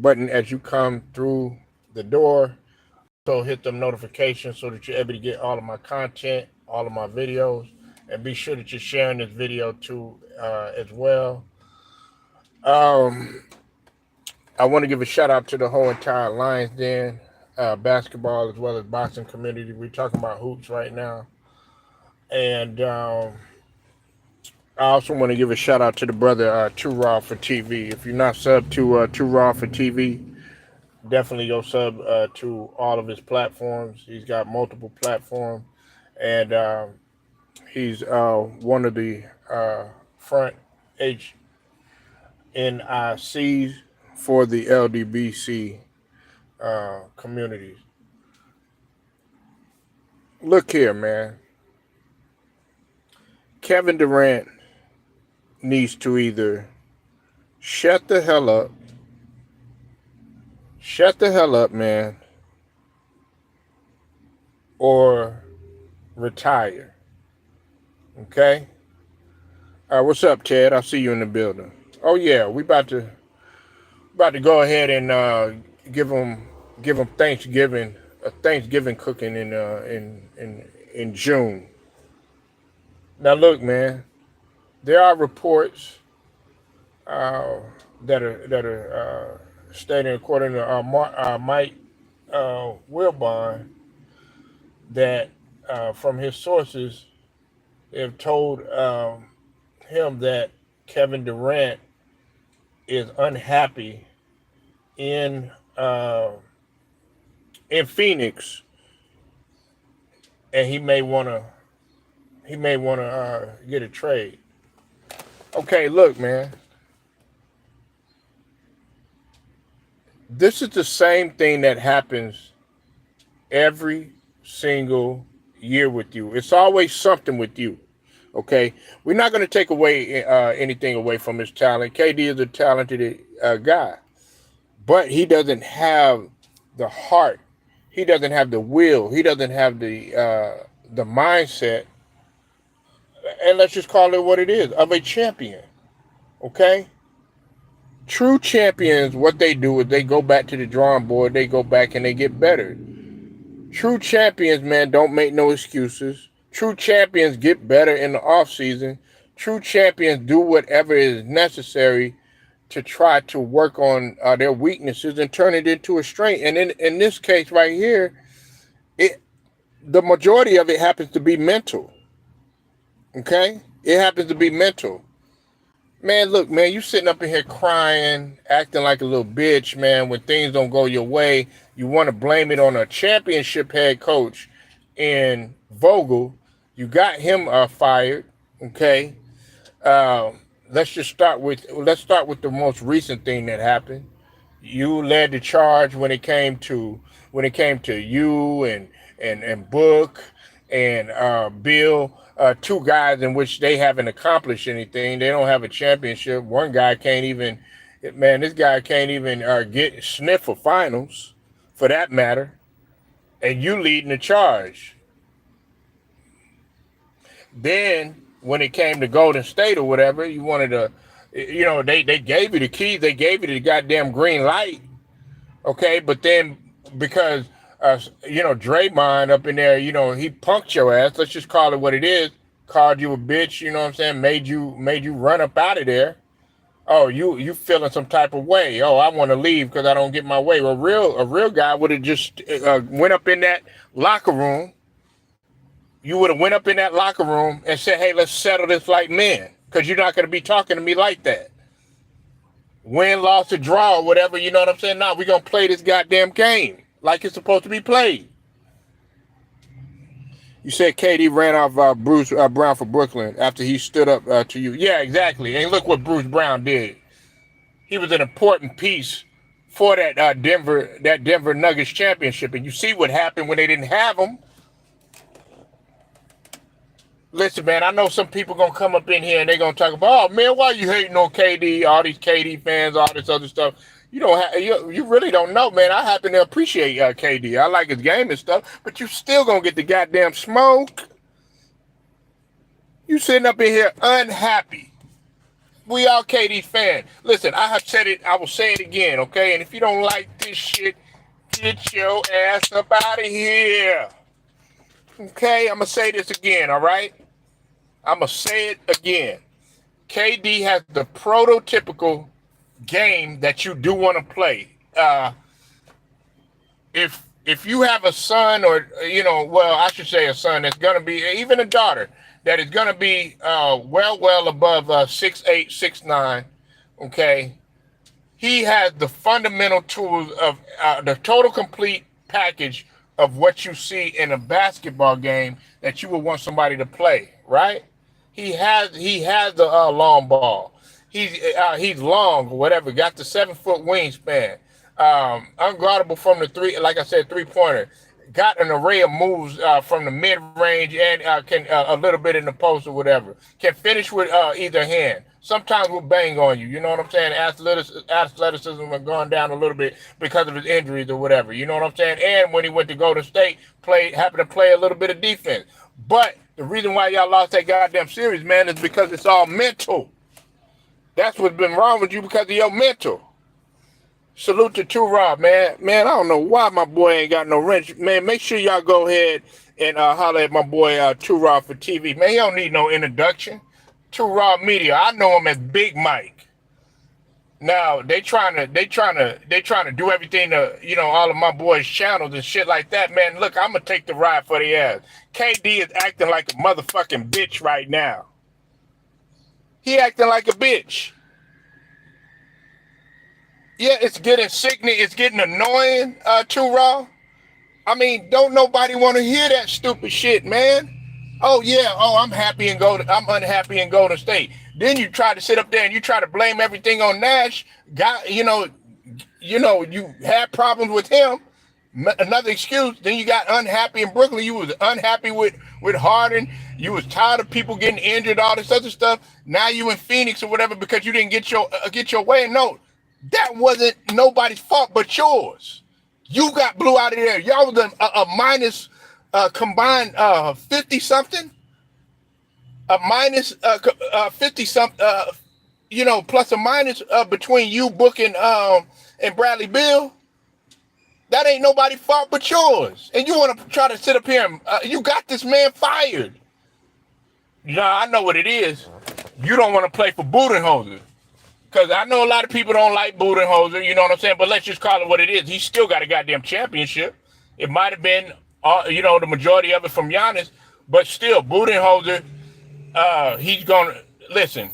button as you come through the door. So hit them notifications so that you're able to get all of my content, all of my videos, and be sure that you're sharing this video too as well. Um, I want to give a shout out to the whole entire Lions Den basketball as well as boxing community. We're talking about hoops right now, and I also want to give a shout out to the brother Too Raw for TV. If you're not subbed to Too Raw for TV, definitely go sub to all of his platforms. He's got multiple platforms, and he's one of the front HNICs for the LDBC communities. Look here, man. Kevin Durant needs to either shut the hell up, man, or retire. Okay? What's up, Ted? I see you in the building. Oh yeah, we about to go ahead and give them Thanksgiving cooking in June. Now look, man, there are reports that are stating, according to Mike Wilbon, that from his sources, they've told him that Kevin Durant is unhappy in Phoenix, and he may want to get a trade. Okay, look, man. This is the same thing that happens every single year with you. It's always something with you. Okay, we're not going to take away anything away from his talent. KD is a talented guy, but he doesn't have the heart. He doesn't have the will. He doesn't have the mindset. And let's just call it what it is, of a champion. Okay. True champions, what they do is they go back to the drawing board. They go back and they get better. True champions, man, don't make no excuses. True champions get better in the off season. True champions do whatever is necessary to try to work on their weaknesses and turn it into a strength. And in this case right here, the majority of it happens to be mental. Okay? It happens to be mental. Man, look, man, you sitting up in here crying, acting like a little bitch, man, when things don't go your way. You want to blame it on a championship head coach in Vogel. You got him fired, okay? Let's start with the most recent thing that happened. You led the charge when it came to you and Book and Bill. Two guys in which they haven't accomplished anything. They don't have a championship. One guy can't even, man, this guy can't even sniff for finals, for that matter. And you leading the charge. Then when it came to Golden State or whatever, you wanted to, they gave you the keys. They gave you the goddamn green light. Okay, but then because Draymond up in there, he punked your ass. Let's just call it what it is. Called you a bitch, you know what I'm saying? Made you run up out of there. Oh, you feeling some type of way. Oh, I want to leave because I don't get my way. Well, a real guy would have just went up in that locker room. You would have went up in that locker room and said, hey, let's settle this like men, because you're not going to be talking to me like that. Win, loss, or draw, or whatever, you know what I'm saying? Nah, we're going to play this goddamn game like it's supposed to be played. You said KD ran off Bruce Brown for Brooklyn after he stood up to you. Yeah, exactly. And look what Bruce Brown did. He was an important piece for that Denver Nuggets championship. And you see what happened when they didn't have him. Listen, man, I know some people going to come up in here and they're going to talk about, oh, man, why you hating on KD, all these KD fans, all this other stuff. You really don't know, man. I happen to appreciate KD. I like his game and stuff, but you still going to get the goddamn smoke. You sitting up in here unhappy. We all KD fan. Listen, I have said it. I will say it again, okay? And if you don't like this shit, get your ass up out of here. Okay, I'm gonna say this again, all right? I'm gonna say it again. KD has the prototypical game that you do want to play. If you have a son, or well, I should say a son that's gonna be, even a daughter that is gonna be well above 6'8", 6'9", okay, he has the fundamental tools of the total complete package of what you see in a basketball game that you would want somebody to play, right? He has the long ball. He's long or whatever. Got the 7-foot wingspan. Unguardable from the three, like I said, 3-pointer. Got an array of moves from the mid range and can a little bit in the post or whatever. Can finish with either hand. Sometimes we'll bang on you. You know what I'm saying? Athleticism has gone down a little bit because of his injuries or whatever. You know what I'm saying? And when he went to Golden State, happened to play a little bit of defense. But the reason why y'all lost that goddamn series, man, is because it's all mental. That's what's been wrong with you, because of your mental. Salute to Two Rob, man. Man, I don't know why my boy ain't got no wrench. Man, make sure y'all go ahead and holler at my boy Two Rob for TV. Man, he don't need no introduction. Two Rob Media. I know him as Big Mike. Now they trying to do everything to all of my boys' channels and shit like that. Man, look, I'm gonna take the ride for the ass. KD is acting like a motherfucking bitch right now. He acting like a bitch. Yeah, it's getting sickening. It's getting annoying, Too Raw. I mean, don't nobody want to hear that stupid shit, man. Oh yeah, I'm unhappy in Golden State. Then you try to sit up there and you try to blame everything on Nash. You had problems with him. Another excuse. Then you got unhappy in Brooklyn. You was unhappy with Harden. You was tired of people getting injured, all this other stuff. Now you in Phoenix or whatever because you didn't get your way. No, that wasn't nobody's fault but yours. You got blew out of there. Y'all was a minus combined 50 something. A minus 50 something. Plus or minus between you, Book, and Bradley Beal. That ain't nobody's fault but yours. And you want to try to sit up here and you got this man fired. I know what it is. You don't want to play for Budenholzer. Because I know a lot of people don't like Budenholzer, you know what I'm saying? But let's just call it what it is. He still got a goddamn championship. It might have been, the majority of it from Giannis. But still, Budenholzer, he's going to, listen,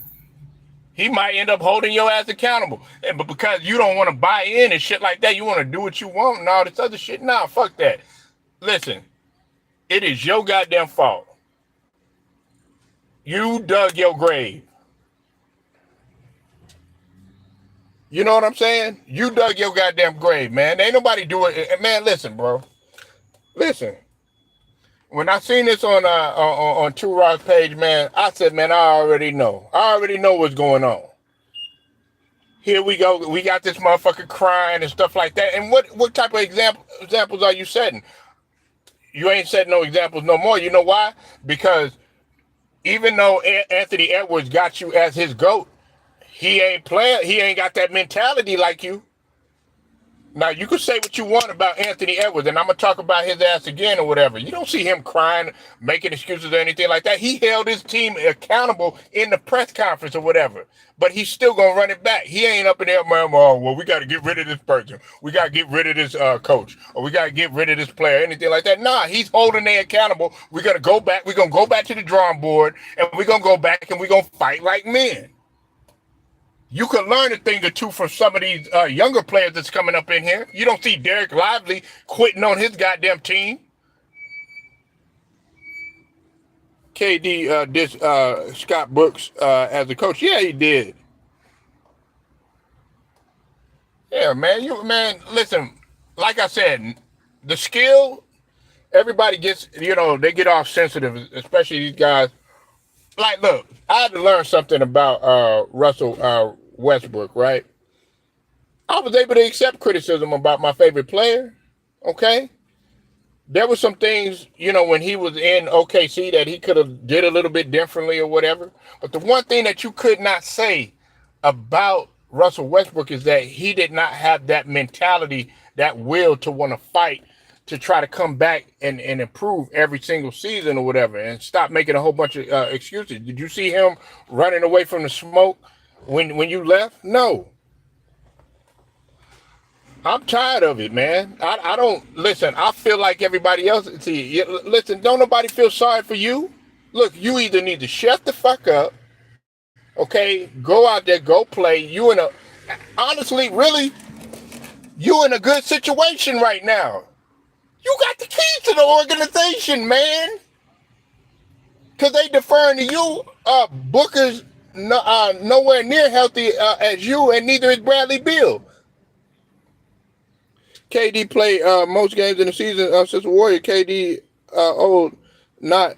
he might end up holding your ass accountable. But because you don't want to buy in and shit like that, you want to do what you want and all this other shit. Nah, fuck that. Listen, it is your goddamn fault. You dug your grave. You know what I'm saying? You dug your goddamn grave, man. Ain't nobody do it. Man, listen, bro. Listen. When I seen this on Two Rock's page, man, I said, man, I already know. I already know what's going on. Here we go. We got this motherfucker crying and stuff like that. And what type of examples are you setting? You ain't setting no examples no more. You know why? Because even though Anthony Edwards got you as his GOAT, he ain't got that mentality like you. Now, you could say what you want about Anthony Edwards, and I'm going to talk about his ass again or whatever. You don't see him crying, making excuses or anything like that. He held his team accountable in the press conference or whatever, but he's still going to run it back. He ain't up in there, well, we got to get rid of this person. We got to get rid of this coach, or we got to get rid of this player, anything like that. Nah, he's holding them accountable. We're going to go back. We're going to go back to the drawing board, and we're going to go back, and we're going to fight like men. You could learn a thing or two from some of these younger players that's coming up in here. You don't see Derek Lively quitting on his goddamn team. KD did Scott Brooks as a coach. Yeah, he did. Yeah, man. Listen, like I said, the skill, everybody gets, they get all sensitive, especially these guys. Like, look, I had to learn something about Russell Westbrook, right? I was able to accept criticism about my favorite player, okay? There were some things, when he was in OKC that he could have did a little bit differently or whatever. But the one thing that you could not say about Russell Westbrook is that he did not have that mentality, that will to want to fight, to try to come back and improve every single season or whatever, and stop making a whole bunch of excuses. Did you see him running away from the smoke when you left? No. I'm tired of it, man. I don't listen. I feel like everybody else. See, listen. Don't nobody feel sorry for you. Look, you either need to shut the fuck up, okay? Go out there, go play. You in a honestly, really, you in a good situation right now. You got the keys to the organization, man. Cause they deferring to you. Booker's nowhere near healthy as you, and neither is Bradley Beal. KD played most games in the season since the Warrior. KD old, not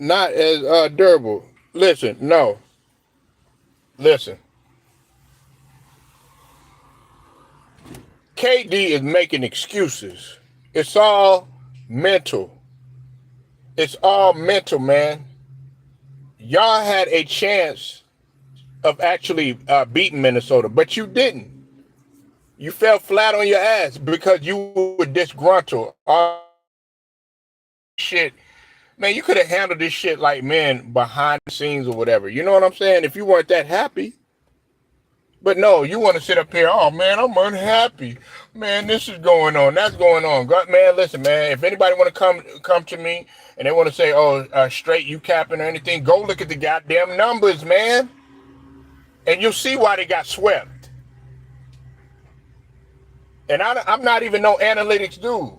as durable. Listen, no. Listen. KD is making excuses. It's all mental. It's all mental, man. Y'all had a chance of actually beating Minnesota, but you didn't. You fell flat on your ass because you were disgruntled. Shit, man, you could have handled this shit like, man, behind the scenes or whatever. You know what I'm saying? If you weren't that happy. But no, you want to sit up here, oh, man, I'm unhappy. Man, this is going on. That's going on. Man, listen, man, if anybody want to come to me and they want to say, oh, straight you capping or anything, go look at the goddamn numbers, man. And you'll see why they got swept. And I'm not even no analytics dude.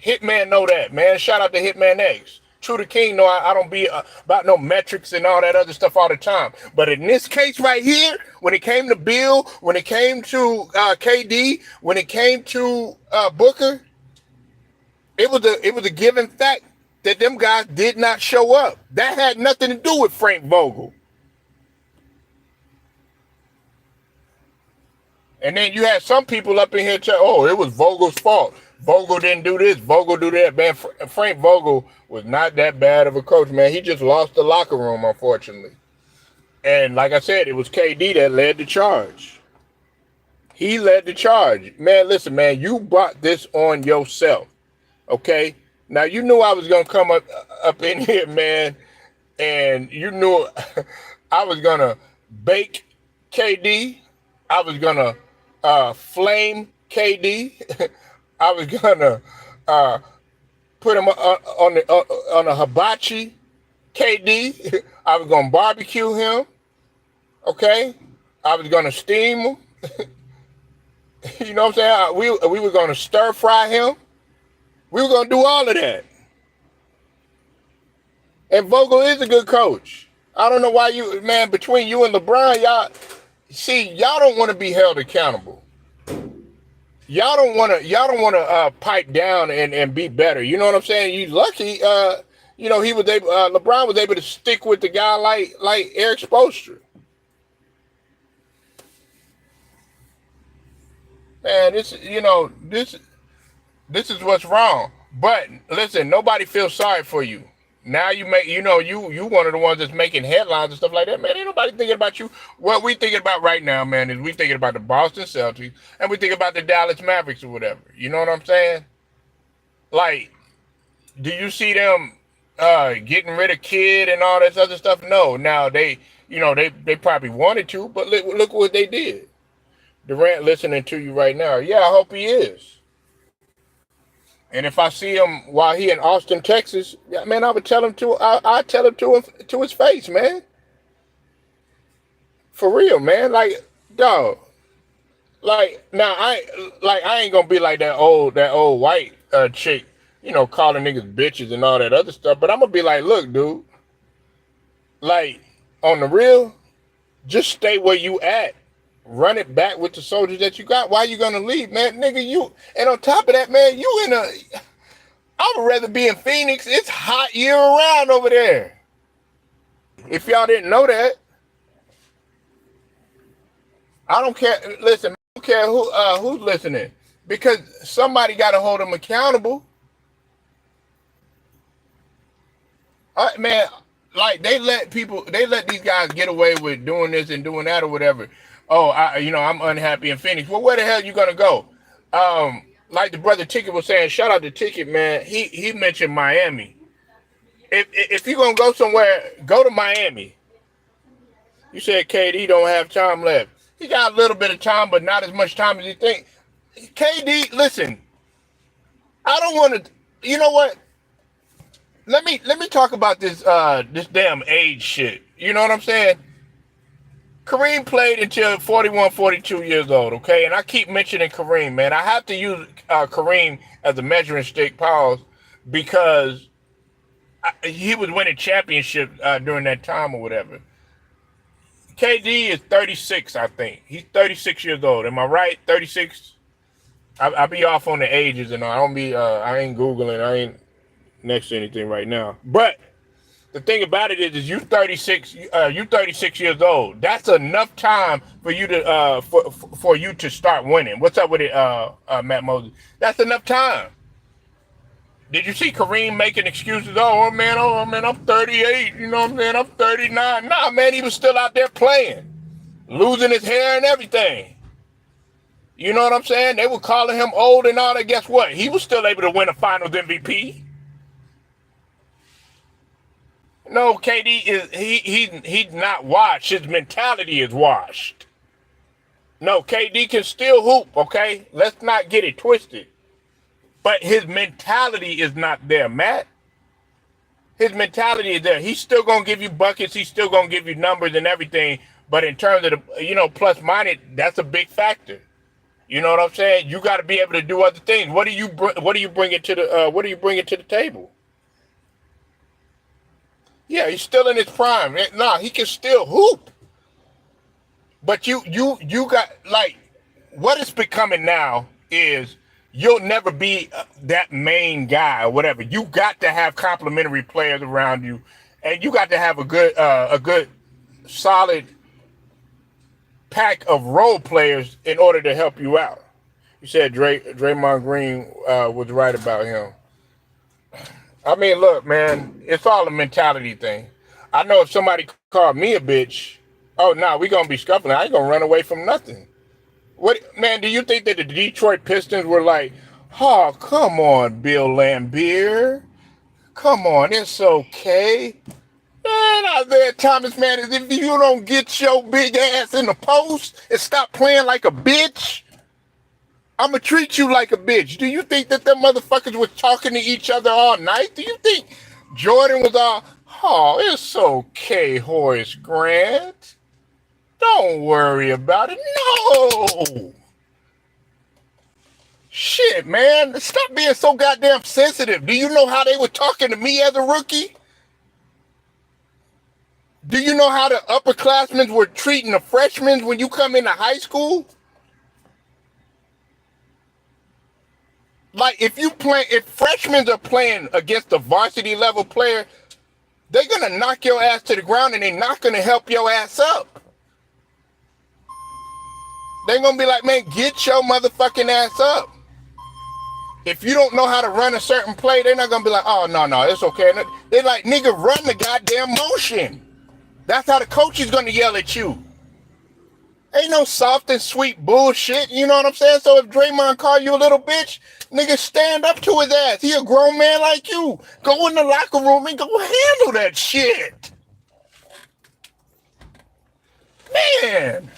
Hitman know that, man. Shout out to Hitman X. True to King, no, I don't be about no metrics and all that other stuff all the time. But in this case right here, when it came to Bill, when it came to KD, when it came to Booker, it was a given fact that them guys did not show up. That had nothing to do with Frank Vogel. And then you had some people up in here tell, oh, it was Vogel's fault. Vogel didn't do this. Vogel do that. Man, Frank Vogel was not that bad of a coach, man. He just lost the locker room, unfortunately. And like I said, it was KD that led the charge. He led the charge. Man, listen, man, you brought this on yourself, okay? Now, you knew I was going to come up in here, man, and you knew I was going to bake KD. I was going to flame KD. I was gonna put him on a hibachi KD. I was gonna barbecue him. Okay, I was gonna steam him. You know what I'm saying? We were gonna stir fry him. We were gonna do all of that. And Vogel is a good coach. I don't know why man, between you and LeBron, y'all don't want to be held accountable. Y'all don't want to pipe down and be better. You know what I'm saying? You lucky. He was able. LeBron was able to stick with the guy like Eric Spoelstra. Man, this is what's wrong. But listen, nobody feels sorry for you. Now you one of the ones that's making headlines and stuff like that. Man, ain't nobody thinking about you. What we thinking about right now, man, is we thinking about the Boston Celtics and we thinking about the Dallas Mavericks or whatever. You know what I'm saying? Like, do you see them getting rid of Kidd and all this other stuff? No. Now they probably wanted to, but look what they did. Durant listening to you right now. Yeah, I hope he is. And if I see him while he in Austin, Texas, man, I would tell him I tell him to his face, man. For real, man. Like, dog. Like, now I ain't gonna be like that old white chick, calling niggas bitches and all that other stuff. But I'm gonna be like, look, dude. Like, on the real, just stay where you at. Run it back with the soldiers that you got. Why you gonna leave, man? Nigga, and on top of that, man, I would rather be in Phoenix. It's hot year round over there. If y'all didn't know that, I don't care. Listen, I don't care who's listening, because somebody got to hold them accountable. Man, Like they let these guys get away with doing this and doing that or whatever. Oh, I'm unhappy in Phoenix. Well, where the hell you gonna go? Like the brother Ticket was saying, shout out to Ticket, man. He mentioned Miami. If you're gonna go somewhere, go to Miami. You said KD don't have time left. He got a little bit of time, but not as much time as you think. KD, listen, I don't want to. You know what? Let me talk about this damn age shit. You know what I'm saying? Kareem played until 41, 42 years old, okay? And I keep mentioning Kareem, man. I have to use Kareem as a measuring stick, pause, because he was winning championships during that time or whatever. KD is 36, I think. He's 36 years old. Am I right? 36? I be off on the ages and all. I ain't Googling. I ain't next to anything right now. But the thing about it is you 36. You 36 years old. That's enough time for you to for you to start winning. What's up with it, Matt Moses? That's enough time. Did you see Kareem making excuses? Oh man, I'm 38. You know what I'm saying? I'm 39. Nah, man, he was still out there playing, losing his hair and everything. You know what I'm saying? They were calling him old and all that. Guess what? He was still able to win a Finals MVP. No, KD is he's not washed. His mentality is washed. No, KD can still hoop. Okay, let's not get it twisted. But his mentality is not there, Matt. His mentality is there. He's still gonna give you buckets. He's still gonna give you numbers and everything. But in terms of the plus minus, that's a big factor. You know what I'm saying? You got to be able to do other things. What do you bring to the table? Yeah, he's still in his prime. Nah, he can still hoop. But you got, like, what it's becoming now is you'll never be that main guy or whatever. You got to have complementary players around you, and you got to have a good solid pack of role players in order to help you out. You said Draymond Green was right about him. I mean, look, man, it's all a mentality thing. I know if somebody called me a bitch, oh, no, we going to be scuffling. I ain't going to run away from nothing. What, man, do you think that the Detroit Pistons were like, oh, come on, Bill Laimbeer. Come on, it's okay. Man, Isaiah Thomas, man, is if you don't get your big ass in the post and stop playing like a bitch, I'm going to treat you like a bitch. Do you think that them motherfuckers were talking to each other all night? Do you think Jordan was all, oh, it's okay, Horace Grant. Don't worry about it. No. Shit, man. Stop being so goddamn sensitive. Do you know how they were talking to me as a rookie? Do you know how the upperclassmen were treating the freshmen when you come into high school? Like, if freshmen are playing against a varsity level player, they're going to knock your ass to the ground and they're not going to help your ass up. They're going to be like, man, get your motherfucking ass up. If you don't know how to run a certain play, they're not going to be like, oh, no, it's okay. They're like, nigga, run the goddamn motion. That's how the coach is going to yell at you. Ain't no soft and sweet bullshit, you know what I'm saying? So if Draymond call you a little bitch, nigga, stand up to his ass. He a grown man like you. Go in the locker room and go handle that shit. Man,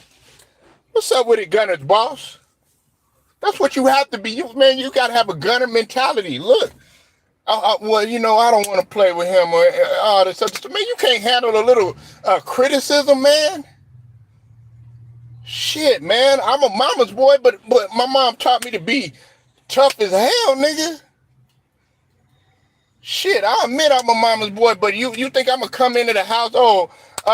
what's up with it, Gunners, boss? That's what you have to be. You got to have a gunner mentality. Look, well, I don't want to play with him or all this other stuff. Man, you can't handle a little criticism, man. Shit, man, I'm a mama's boy, but my mom taught me to be tough as hell, nigga. Shit, I admit I'm a mama's boy, but you think I'm gonna come into the house? Oh,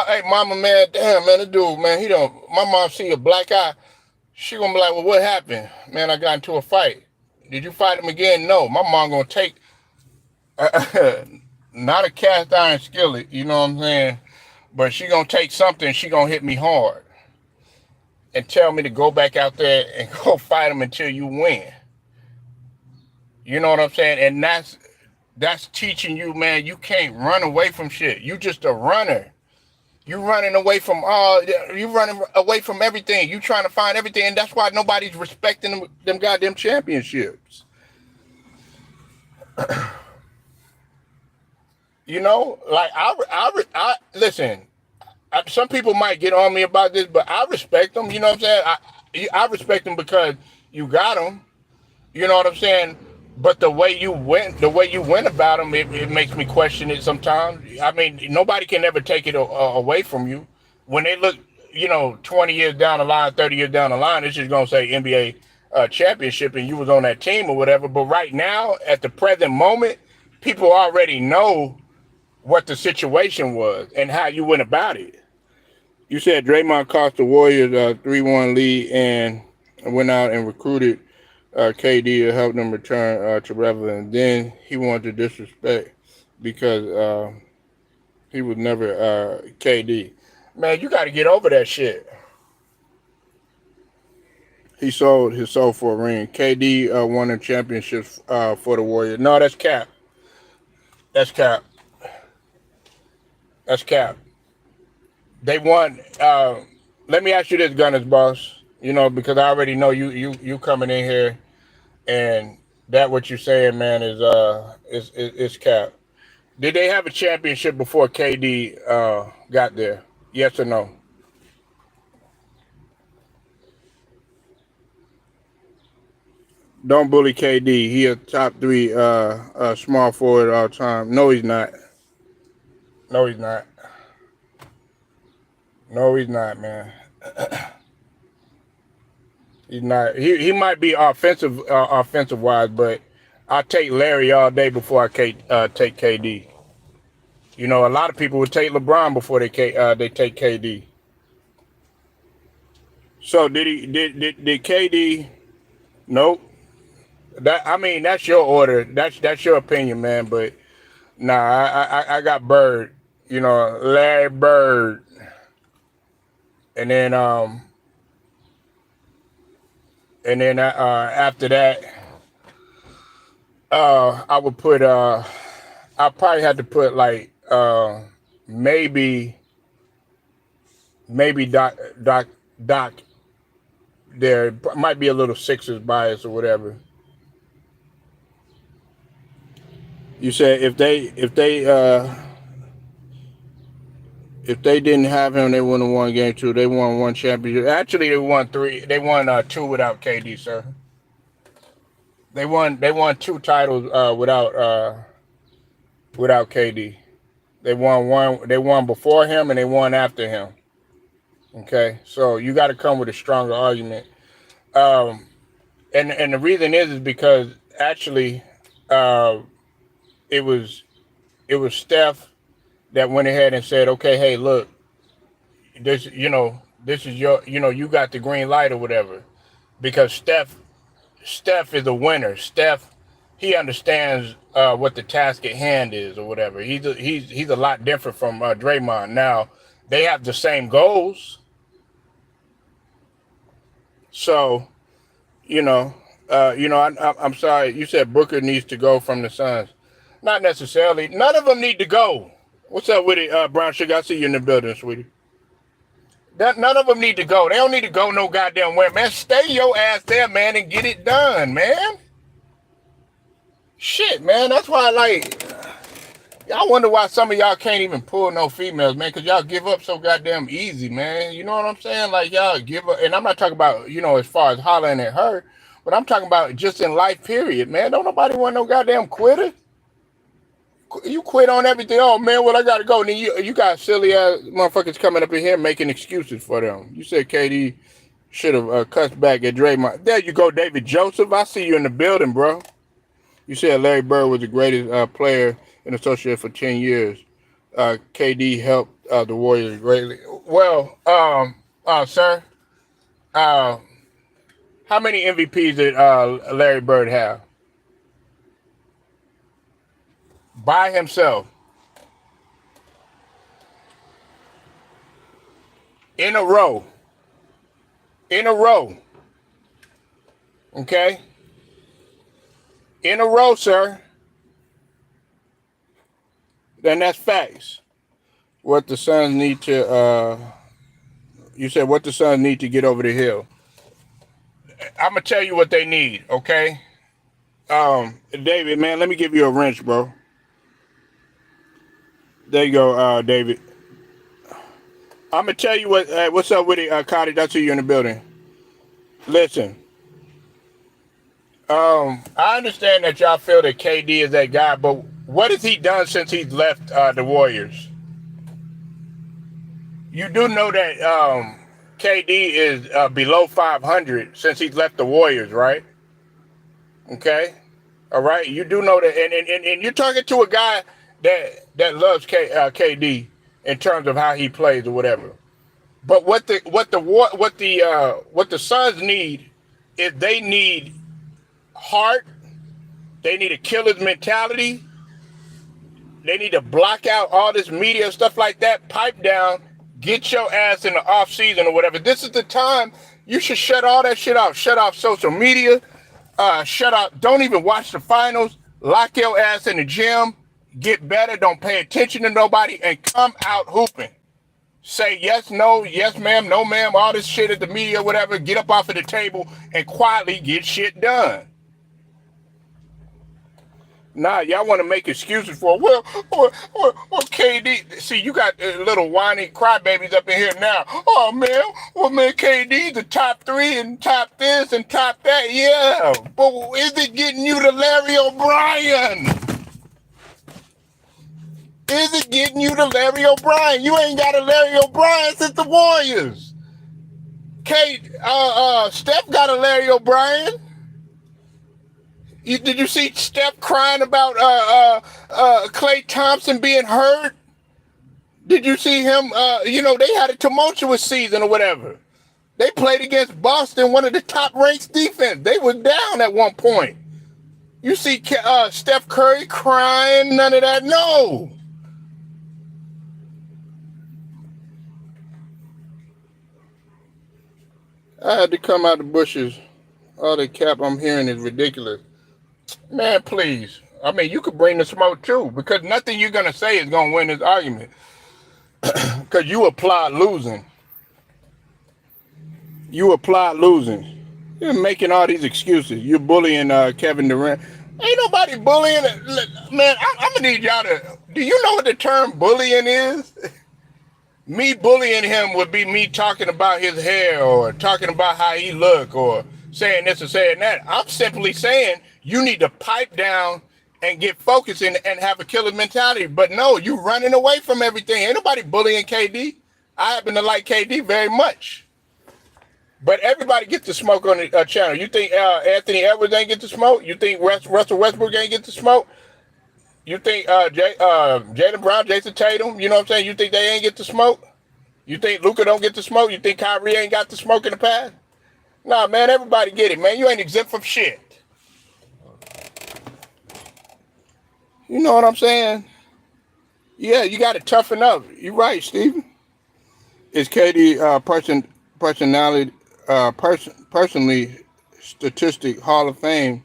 hey, mama, man, damn, man, the dude, man, my mom see a black eye. She gonna be like, well, what happened? Man, I got into a fight. Did you fight him again? No, my mom gonna take, not a cast iron skillet, you know what I'm saying? But she gonna take something, she gonna hit me hard. And tell me to go back out there and go fight them until you win. You know what I'm saying? And That's teaching you, man, you can't run away from shit. You just a runner. You running away from all. You running away from everything. You trying to find everything, and that's why nobody's respecting them goddamn championships. You know, like I listen. Some people might get on me about this, but I respect them. You know what I'm saying? I respect them because you got them. You know what I'm saying? But the way you went about them, it makes me question it sometimes. I mean, nobody can ever take it away from you. When they look, 20 years down the line, 30 years down the line, it's just gonna say NBA championship, and you was on that team or whatever. But right now, at the present moment, people already know what the situation was and how you went about it. You said Draymond cost the Warriors a 3-1 lead and went out and recruited KD to help them return to relevance. Then he wanted to disrespect because he was never KD. Man, you got to get over that shit. He sold his soul for a ring. KD won the championships for the Warriors. No, that's cap. That's cap. That's cap. They won. Let me ask you this, Gunners boss. Because I already know you coming in here, and that what you're saying, man, is cap. Did they have a championship before KD got there? Yes or no? Don't bully KD. He a top 3 small forward all time. No, he's not. No, he's not. No, he's not, man. He's not. He might be offensive wise, but I take Larry all day before I take KD. A lot of people would take LeBron before they take KD. So did KD? Nope. That's your order. That's your opinion, man. But nah, I got Bird. Larry Bird, and then after that, I would put I probably had to put like maybe Doc there. Might be a little Sixers bias or whatever. You said if they didn't have him, they wouldn't have won game 2. They won 1 championship. Actually, they won 3. They won 2 without KD, sir. They won 2 titles without KD. They won one. They won before him and they won after him. Okay, so you got to come with a stronger argument. And the reason is because actually, uh, it was Steph that went ahead and said, okay, hey, look, this is your, you got the green light or whatever, because Steph is a winner. Steph, he understands what the task at hand is or whatever. He's a lot different from Draymond. Now they have the same goals, so I'm sorry. You said Booker needs to go from the Suns. Not necessarily. None of them need to go. What's up with it, Brown Sugar? I see you in the building, sweetie. None of them need to go. They don't need to go no goddamn where, man. Stay your ass there, man, and get it done, man. Shit, man. That's why, y'all wonder why some of y'all can't even pull no females, man, because y'all give up so goddamn easy, man. You know what I'm saying? Like, y'all give up. And I'm not talking about, as far as hollering at her, but I'm talking about just in life, period, man. Don't nobody want no goddamn quitter. You quit on everything. Oh, man, well, I got to go. And then you got silly ass motherfuckers coming up in here making excuses for them. You said KD should have cussed back at Draymond. There you go, David Joseph. I see you in the building, bro. You said Larry Bird was the greatest player in associate for 10 years. KD helped the Warriors greatly. Well, sir, how many MVPs did Larry Bird have? By himself. In a row. In a row. Okay? In a row, sir. then that's facts. What the Suns need to, you said what the Suns need to get over the hill. I'm gonna tell you what they need, okay? David, man, let me give you a wrench, bro. There you go, David. I'm gonna tell you what's up with it, Cottage. I see you in the building. Listen, I understand that y'all feel that KD is that guy, but what has he done since he's left the Warriors? You do know that KD is below 500 since he's left the Warriors, right? Okay, all right. You do know that, and you're talking to a guy that loves KD in terms of how he plays or whatever. But what the Suns need is they need heart. They need a killer's mentality. They need to block out all this media stuff like that. Pipe down. Get your ass in the off season or whatever. This is the time you should shut all that shit off. Shut off social media. Shut up. Don't even watch the finals. Lock your ass in the gym. Get better. Don't pay attention to nobody and come out hooping. Say yes, no, yes, ma'am, no, ma'am, all this shit at the media, whatever. Get up off of the table and quietly get shit done. Nah, y'all want to make excuses for, well, KD. See, you got little whiny crybabies up in here now. Oh, man, well, man, KD, the top 3 and top this and top that. Yeah, but is it getting you to Larry O'Brien? Is it getting you to Larry O'Brien? You ain't got a Larry O'Brien since the Warriors. Steph got a Larry O'Brien. Did you see Steph crying about Klay Thompson being hurt? Did you see him? They had a tumultuous season or whatever. They played against Boston, one of the top-ranked defense. They were down at one point. You see Steph Curry crying, none of that? No. I had to come out the bushes. All the cap I'm hearing is ridiculous. Man, please. I mean, you could bring the smoke too, because nothing you're going to say is going to win this argument. Because you applaud losing. You're making all these excuses. You're bullying Kevin Durant. Ain't nobody bullying. Man, I'm going to need y'all to... Do you know what the term bullying is? Me bullying him would be me talking about his hair or talking about how he look or saying this or saying that. I'm simply saying you need to pipe down and get focused and have a killer mentality. But no, you running away from everything. Ain't nobody bullying KD. I happen to like KD very much. But everybody gets the smoke on the channel. You think Anthony Edwards ain't get the smoke? You think Russell Westbrook ain't get the smoke? You think Jaylen Brown, Jason Tatum, you know what I'm saying? You think they ain't get the smoke? You think Luka don't get the smoke? You think Kyrie ain't got the smoke in the past? Nah, man, everybody get it, man. You ain't exempt from shit. You know what I'm saying? Yeah, you got to toughen up. You're right, Steven. Is KD personally statistic Hall of Fame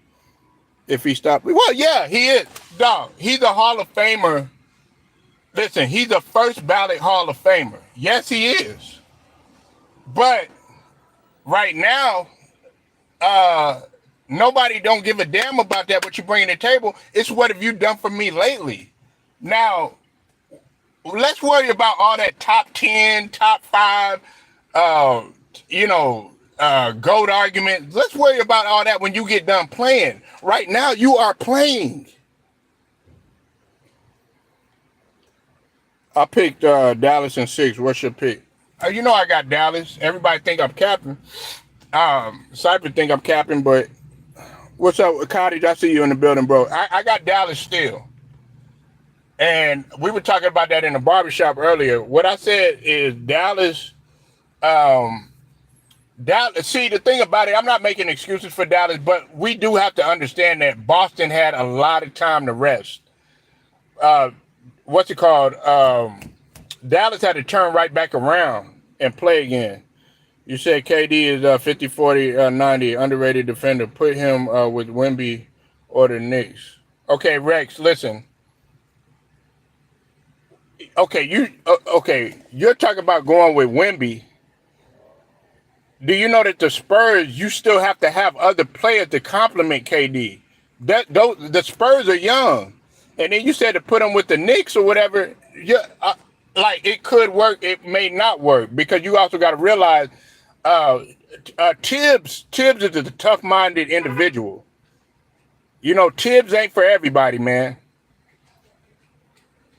if he stopped? Well, yeah, he is. Dog, he's a Hall of Famer. Listen, he's a first ballot Hall of Famer. Yes, he is. But right now, nobody don't give a damn about that, what you bring to the table. It's what have you done for me lately? Now, let's worry about all that top 10, top 5, GOAT argument. Let's worry about all that when you get done playing. Right now, you are playing. I picked Dallas in 6. What's your pick? You know I got Dallas. Everybody think I'm capping. Cypher think I'm capping, but what's up, Cottage? I see you in the building, bro. I got Dallas still. And we were talking about that in the barbershop earlier. What I said is Dallas, see, the thing about it, I'm not making excuses for Dallas, but we do have to understand that Boston had a lot of time to rest. What's it called? Dallas had to turn right back around and play again. You said KD is 50, 40, 90, underrated defender. Put him with Wemby or the Knicks. Okay, Rex, listen. Okay, you're talking about going with Wemby. Do you know that the Spurs, you still have to have other players to complement KD? The Spurs are young, and then you said to put them with the Knicks or whatever. Yeah, like it could work, it may not work because you also got to realize, uh, Tibbs is a tough-minded individual. You know, Tibbs ain't for everybody, man.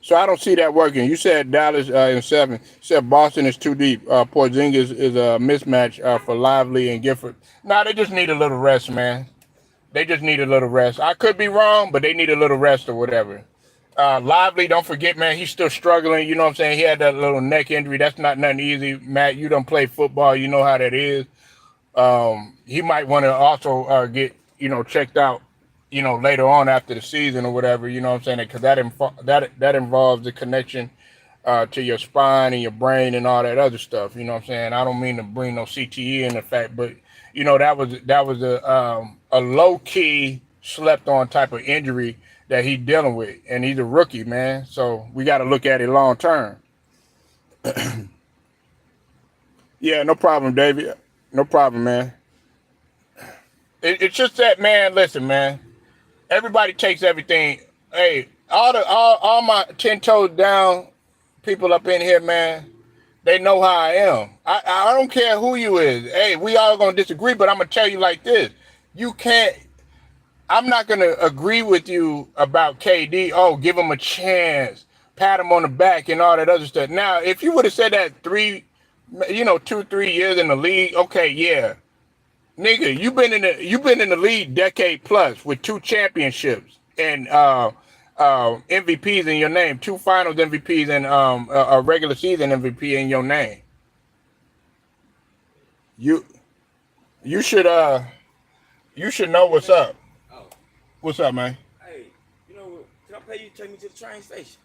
So I don't see that working. You said Dallas in 7. You said Boston is too deep. Porzingis is a mismatch for Lively and Gifford. Nah, they just need a little rest, man. They just need a little rest. I could be wrong, but they need a little rest or whatever. Lively, don't forget, man, he's still struggling. You know what I'm saying? He had that little neck injury. That's not nothing easy. Matt, you don't play football. You know how that is. He might want to also get, checked out, later on after the season or whatever, you know what I'm saying? Because that involves the connection to your spine and your brain and all that other stuff. You know what I'm saying? I don't mean to bring no CTE in the fact, but that was a low key slept on type of injury that he's dealing with, and he's a rookie, man. So we got to look at it long term. Yeah, no problem, David. No problem, man. It's just that, man. Listen, man. Everybody takes everything. Hey, all my 10 toes down people up in here, man. They know how I am. I don't care who you is. Hey, we all gonna disagree, but I'm gonna tell you like this. You can't. I'm not gonna agree with you about KD. Oh, give him a chance, pat him on the back, and all that other stuff. Now, if you would have said that 2-3 years in the league, okay, yeah. Nigga, you've been in the league decade plus with 2 championships and MVPs in your name, 2 Finals MVPs and a regular season MVP in your name. You you should you should know what's up. Oh, What's up, man? hey, you know what? Can I pay you to take me to the train station?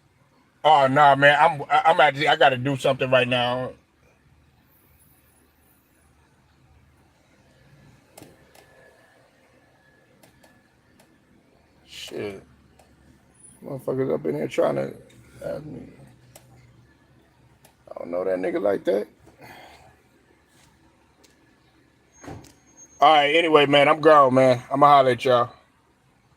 Oh nah, man. I'm actually I got to do something right now. Shit, motherfuckers up in here trying to ask me. I don't know that nigga like that. All right. Anyway, man, I'm gone, man. I'ma holler at y'all.